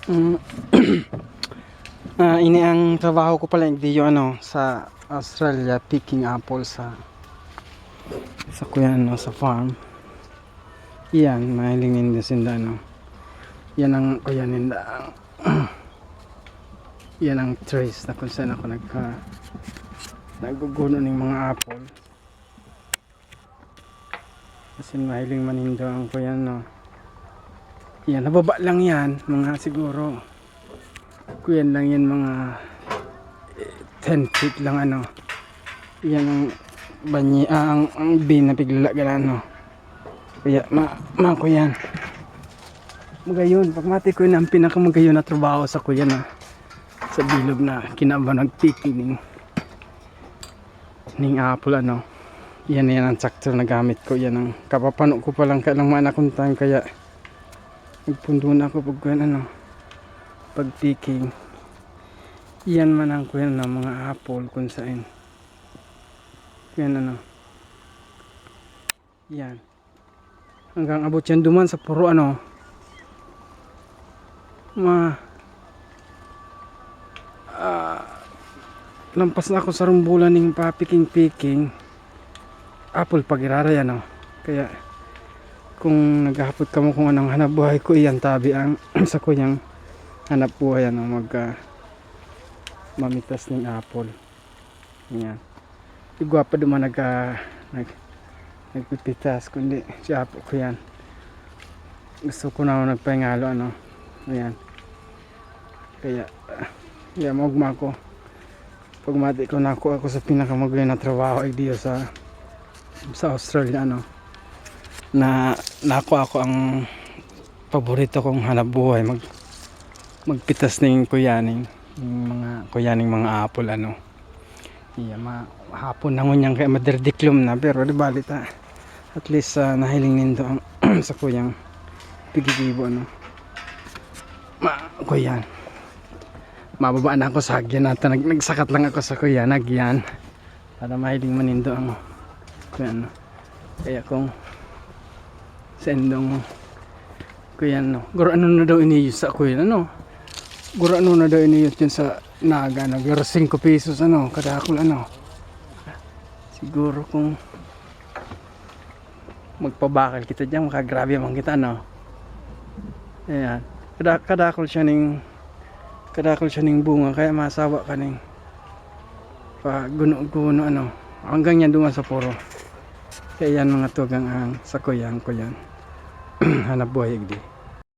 Mm. Ini ang trabaho ko pala, hindi yung sa Australia, picking apple sa kuya sa farm. Yan, mahiling ninda sinda yan ang kuya ninda. Yan ang trace na kung saan ako naguguno ng mga apple. Kasi mahiling manindo ang kuya yan, nababa lang yan mga siguro kuyan lang yan mga 10 feet lang yan ang banyi ang bin na pigla gala kaya kuyan magayon pagmati ko yun ang pinakamagayon na trabaho sa kuya sa bilog na kinaba nagpicking ning apple yan ang tractor na gamit ko, yan ang kapapano ko palang kailang manakong time kaya nagpundo na ako pag pag picking. Yan man ang kuya ng mga apple kung saan yan yan hanggang abot yan duman sa puro lampas na ako sa rumbulan ng papiking apple pag-irara yan kaya kung naghahapot ka mo kung anong hanap buhay ko, iyan tabi ang sa kuyang hanap buhay mamitas ng apple. Yan. Igwa pa duman nagpipitas kundi si apo ko yan. Gusto ko na nagpahingalo Ayan. Kaya magma ko. Pagmati ko ako sa pinakamagayon na trabaho ay diyo sa Australia na nako ako ang paborito kong hanap buhay magpitas ng kuyaning mga apple hapon na ngunyang kaya maderdiklum na pero di balita at least nahiling nindo ang sa kuyang pigigibo kuyan mababa na ako sa hagyan at nagsakat lang ako sa kuya nagyan para mahiling manindo ang kuyan kaya kung sa endong kuya guro na daw iniyos sa kuya guro na daw iniyos yun sa naga guro 5 pesos kadakol siguro kung magpabakal kita dyan makagrabe man kita ayan kadakol siya ning bunga kaya masawa ka ning pag guno hanggang yan duman sa puro kaya yan mga tugang ang sa kuyan hanap buhay igdi.